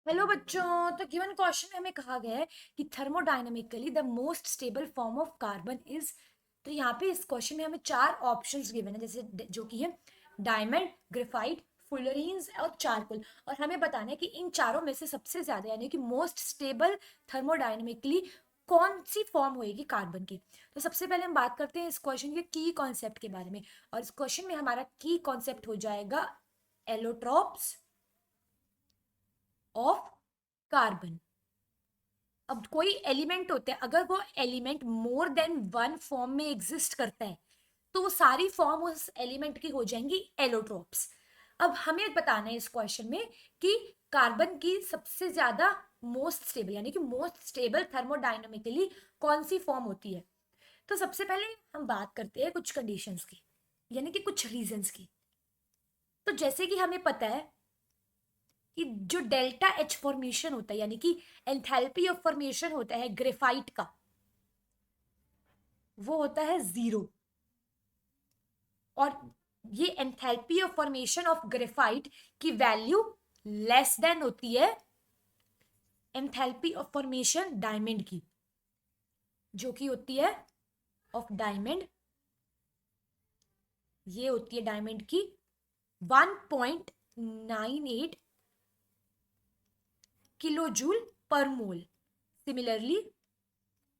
Hello बच्चों। तो given question में हमें कहा गया है कि thermodynamically the most stable form of carbon is. तो यहाँ पे इस क्वेश्चन में हमें चार ऑप्शंस गिवन है, जैसे जो कि है डायमंड, ग्रेफाइट, फुलरीन्स और चारकोल। और हमें बताना है कि इन चारों में से सबसे ज्यादा यानी कि मोस्ट स्टेबल थर्मोडायनेमिकली कौन सी फॉर्म होगी कार्बन की। तो सबसे पहले हम बात करते हैं इस क्वेश्चन के की कॉन्सेप्ट के बारे में। और इस क्वेश्चन में हमारा की कॉन्सेप्ट हो जाएगा एलोट्रॉप्स ऑफ कार्बन। अब कोई एलिमेंट होते हैं, अगर वो element more than one form में एग्जिस्ट करता है तो वो सारी फॉर्म उस एलिमेंट की हो जाएंगी एलोट्रोप्स। अब हमें बताना है इस क्वेश्चन में कि कार्बन की सबसे ज्यादा मोस्ट स्टेबल यानी कि मोस्ट स्टेबल थर्मोडायनामिकली कौन सी फॉर्म होती है। तो सबसे पहले हम बात करते हैं कुछ कंडीशंस की, यानी कि कुछ रीजंस की। तो जैसे कि हमें पता है कि जो डेल्टा एच फॉर्मेशन होता है यानी कि एंथैल्पी ऑफ फॉर्मेशन होता है ग्रेफाइट का, वो होता है 0। और ये enthalpy of formation of graphite की वैल्यू लेस देन होती है एंथैल्पी ऑफ फॉर्मेशन डायमंड की, जो कि होती है ऑफ डायमंड, ये होती है डायमंड की 1.98 किलो जूल पर मोल। सिमिलरली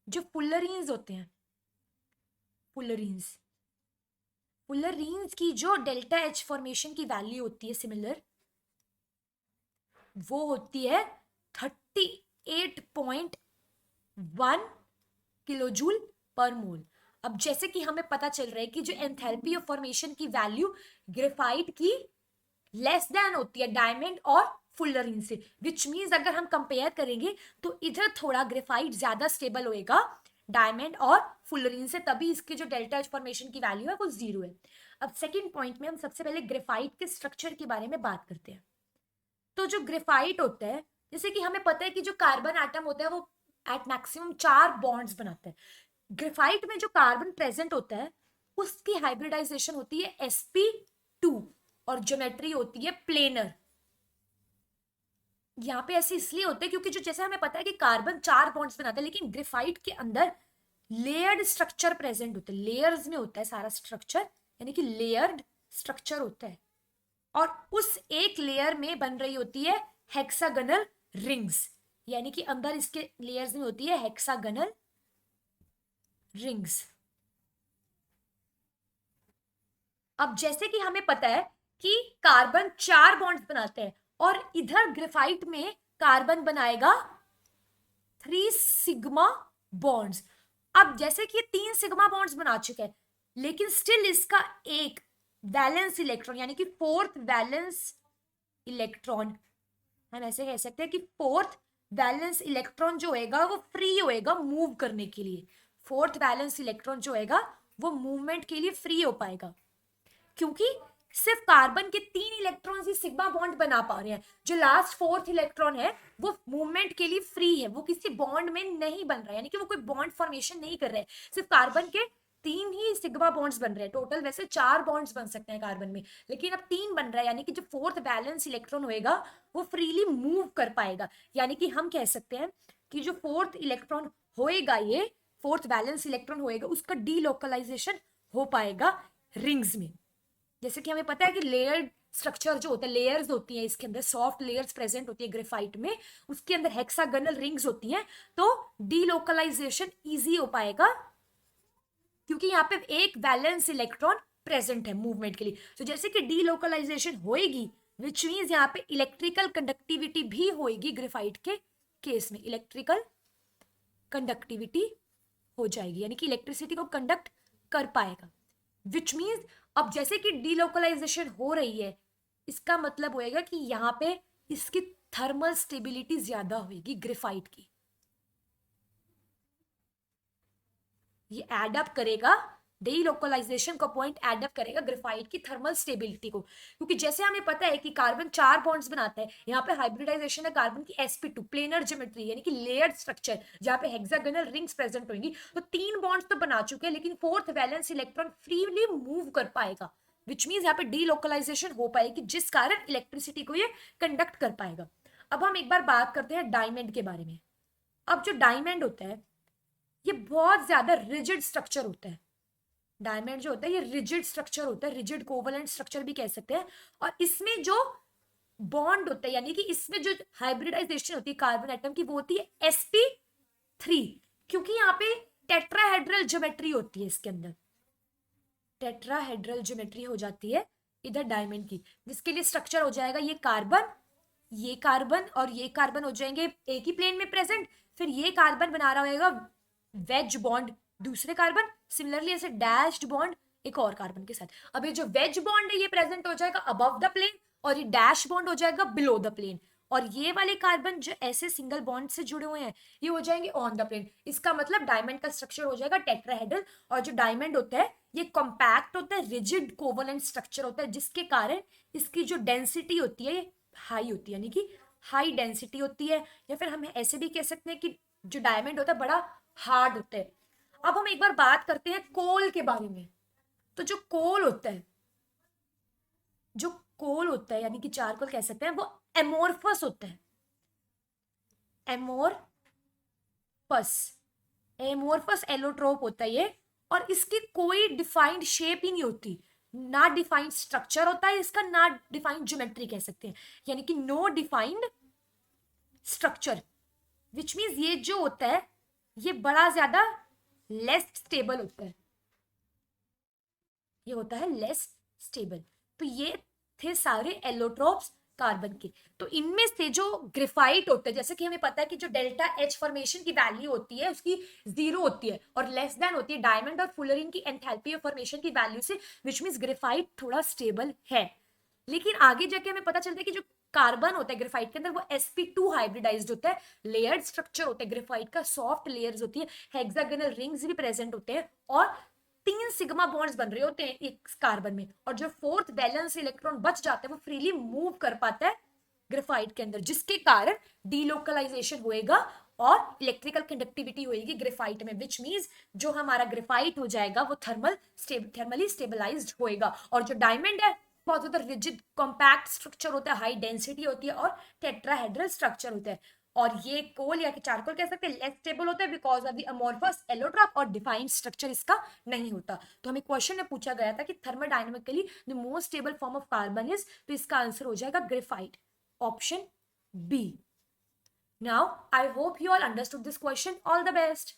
जो फुलरीन्स होते हैं, फुलरीन्स फुलरीन्स की जो डेल्टा एच फॉर्मेशन की वैल्यू होती है सिमिलर, वो होती है 38.1 किलो जूल पर मोल। अब जैसे कि हमें पता चल रहा है कि जो एंथैल्पी ऑफ फॉर्मेशन की वैल्यू ग्रेफाइट की लेस देन होती है डायमंड और फुलरीन से, विच मीन्स अगर हम कंपेयर करेंगे तो इधर थोड़ा ग्रेफाइट ज्यादा स्टेबल होएगा डायमंड और फुलरीन से, तभी इसके जो डेल्टा एच फॉर्मेशन की वैल्यू है वो 0 है। अब सेकेंड पॉइंट में हम सबसे पहले ग्रेफाइट के स्ट्रक्चर के बारे में बात करते हैं। तो जो ग्रेफाइट होता है, जैसे कि हमें पता है कि जो कार्बन एटम होता है वो एट मैक्सिमम 4 बॉन्ड्स बनाता है। ग्रेफाइट में जो कार्बन प्रेजेंट होता है उसकी हाइब्रिडाइजेशन होती है sp2 और ज्योमेट्री होती है प्लेनर। यहाँ पे ऐसे इसलिए होते हैं क्योंकि जो जैसे हमें पता है कि कार्बन 4 बॉन्ड्स बनाता है, लेकिन ग्रेफाइट के अंदर लेयर्ड स्ट्रक्चर प्रेजेंट होता है, लेयर्स में होता है सारा स्ट्रक्चर, यानी कि लेयर्ड स्ट्रक्चर होता है। और उस एक लेयर में बन रही होती है हेक्सागनल रिंग्स, यानी कि अंदर इसके लेयर्स में होती है हेक्सागनल रिंग्स। अब जैसे कि हमें पता है कि कार्बन 4 बॉन्ड्स बनाते हैं और इधर ग्रेफाइट में कार्बन बनाएगा 3 सिग्मा बॉन्ड्स। अब जैसे कि ये 3 सिग्मा बॉन्ड्स बना चुके हैं, लेकिन स्टिल इसका एक वैलेंस इलेक्ट्रॉन यानी कि फोर्थ वैलेंस इलेक्ट्रॉन, हम ऐसे कह सकते हैं कि फोर्थ वैलेंस इलेक्ट्रॉन जो होएगा वो फ्री होएगा मूव करने के लिए। फोर्थ वैलेंस इलेक्ट्रॉन जो होएगा वो मूवमेंट के लिए फ्री हो पाएगा, क्योंकि सिर्फ कार्बन के 3 इलेक्ट्रॉन ही सिग्मा बॉन्ड बना पा रहे हैं। जो लास्ट फोर्थ इलेक्ट्रॉन है वो मूवमेंट के लिए फ्री है, वो किसी बॉन्ड में नहीं बन रहा है, यानी कि वो कोई बॉन्ड फॉर्मेशन नहीं कर रहे हैं। सिर्फ कार्बन के 3 ही सिग्मा बॉन्ड्स बन रहे हैं, टोटल वैसे 4 बॉन्ड्स बन सकते हैं कार्बन में, लेकिन अब 3 बन रहा है, यानी कि जो फोर्थ बैलेंस इलेक्ट्रॉन होएगा वो फ्रीली मूव कर पाएगा। यानी कि हम कह सकते हैं कि जो फोर्थ इलेक्ट्रॉन होएगा, ये फोर्थ बैलेंस इलेक्ट्रॉन होएगा, उसका डीलोकलाइजेशन हो पाएगा रिंग्स में। जैसे कि हमें पता है कि लेयर्ड स्ट्रक्चर जो होता है, लेयर्स होती हैं इसके अंदर, सॉफ्ट लेयर्स प्रेजेंट होती है ग्रेफाइट में, उसके अंदर हेक्सागनल रिंग्स होती हैं, तो डीलोकलाइजेशन इजी हो पाएगा क्योंकि यहाँ पे एक वैलेंस इलेक्ट्रॉन प्रेजेंट है मूवमेंट के लिए। तो जैसे कि डीलोकलाइजेशन होएगी, विच मीन्स यहाँ पे इलेक्ट्रिकल कंडक्टिविटी भी होएगी ग्रेफाइट के केस में, इलेक्ट्रिकल कंडक्टिविटी हो जाएगी, यानी कि इलेक्ट्रिसिटी को कंडक्ट कर पाएगा। विच मीन्स अब जैसे कि डीलोकलाइजेशन हो रही है, इसका मतलब होएगा कि यहाँ पे इसकी थर्मल स्टेबिलिटी ज्यादा होगी ग्रेफाइट की। ये एड अप करेगा, डीलोकलाइजेशन का पॉइंट एड अप करेगा ग्रेफाइट की थर्मल स्टेबिलिटी को, क्योंकि जैसे हमें पता है कि कार्बन 4 बॉन्ड्स बनाता है, यहाँ पे हाइब्रिडाइजेशन है कार्बन की sp2 प्लेनर ज्योमेट्री, यानी कि लेयर्ड स्ट्रक्चर जहाँ पे हेक्सागोनल रिंग्स प्रेजेंट होंगी। तो 3 बॉन्ड्स तो बना चुके हैं, लेकिन fourth valence electron freely move कर पाएगा, विच मीन्स यहाँ पे डीलोकलाइजेशन हो पाएगी, जिस कारण इलेक्ट्रिसिटी को ये कंडक्ट कर पाएगा। अब हम एक बार बात करते हैं डायमंड के बारे में। अब जो डायमंड होता है ये बहुत ज्यादा रिजिड स्ट्रक्चर होता है। डायमंड जो होता है ये रिजिड स्ट्रक्चर होता है, रिजिड कोवलेंट स्ट्रक्चर भी कह सकते हैं। और इसमें जो बॉन्ड होता है यानी कि इसमें जो हाइब्रिडाइजेशन होती है कार्बन एटम की वो होती है sp3, क्योंकि यहाँ पे टेट्राहेड्रल ज्योमेट्री होती है, इसके अंदर टेट्राहेड्रल ज्योमेट्री हो जाती है इधर डायमंड की, जिसके लिए स्ट्रक्चर हो जाएगा ये कार्बन और ये कार्बन हो जाएंगे एक ही प्लेन में प्रेजेंट। फिर ये कार्बन बना रहा होगा वेज बॉन्ड दूसरे कार्बन, सिमिलरली ऐसे डैश्ड बॉन्ड एक और कार्बन के साथ। अब ये जो वेज बॉन्ड है ये प्रेजेंट हो जाएगा अबव द प्लेन और ये डैश बॉन्ड हो जाएगा बिलो द प्लेन। और ये वाले कार्बन जो ऐसे सिंगल बॉन्ड से जुड़े हुए हैं ये हो जाएंगे ऑन द प्लेन। इसका मतलब डायमंड का स्ट्रक्चर हो जाएगा टेट्राहेड्रल। और जो डायमंड होता है ये कॉम्पैक्ट होता है, रिजिड कोवलेंट स्ट्रक्चर होता है, जिसके कारण इसकी जो डेंसिटी होती है ये हाई होती है, यानी कि हाई डेंसिटी होती है। या फिर हम ऐसे भी कह सकते हैं कि जो डायमंड होता है बड़ा हार्ड होता है। अब हम एक बार बात करते हैं कोल के बारे में। तो जो कोल होता है यानी कि चारकोल कह सकते हैं, वो एमोर्फस होता है। एमोर्फस एलोट्रोप होता है ये। और इसकी कोई डिफाइंड शेप ही नहीं होती, ना डिफाइंड स्ट्रक्चर होता है इसका, ना डिफाइंड ज्योमेट्री कह सकते हैं, यानी कि no defined structure. Which means ये जो होता है ये बड़ा ज्यादा लेस स्टेबल होता है, ये होता है लेस स्टेबल। तो ये थे सारे एलोट्रोप्स कार्बन के। तो इनमें से जो ग्रेफाइट होता है, जैसे कि हमें पता है कि जो डेल्टा एच फॉर्मेशन की वैल्यू होती है उसकी 0 होती है और लेस देन होती है डायमंड और फुलरिन की एंथैल्पी ऑफ फॉर्मेशन की वैल्यू से, विच मीन्स ग्रेफाइट थोड़ा स्टेबल है। लेकिन आगे जाके हमें पता चलता है कि जो कार्बन होता है ग्रेफाइट के अंदर वो sp2 हाइब्रिडाइज्ड होता है, लेयर्ड स्ट्रक्चर होता है ग्रेफाइट का, सॉफ्ट लेयर्स होती है, हेक्सागोनल रिंग्स भी प्रेजेंट होते हैं और 3 सिग्मा बॉन्ड्स बन रहे होते हैं एक कार्बन में। और जो फोर्थ बैलेंस इलेक्ट्रॉन बच जाता है वो फ्रीली मूव कर पाता है ग्रेफाइट के अंदर, जिसके कारण डीलोकलाइजेशन होएगा और इलेक्ट्रिकल कंडक्टिविटी होएगी ग्रेफाइट में, विच मीन्स जो हमारा ग्रेफाइट हो जाएगा वो थर्मली स्टेबलाइज्ड होएगा। और जो डायमंड है बहुत ज्यादा रिजिड कॉम्पैक्ट स्ट्रक्चर होता है, हाई डेंसिटी होती है और टेट्राहेड्रल स्ट्रक्चर होता है। और ये कोल या चारकोल कह सकते हैं लेस स्टेबल होता है because of the amorphous allotrope और डिफाइंड स्ट्रक्चर इसका नहीं होता। तो हमें क्वेश्चन में पूछा गया था कि thermodynamically the most stable form of carbon is, तो इसका आंसर हो जाएगा graphite, option B. Now I hope you all understood this question. All the best.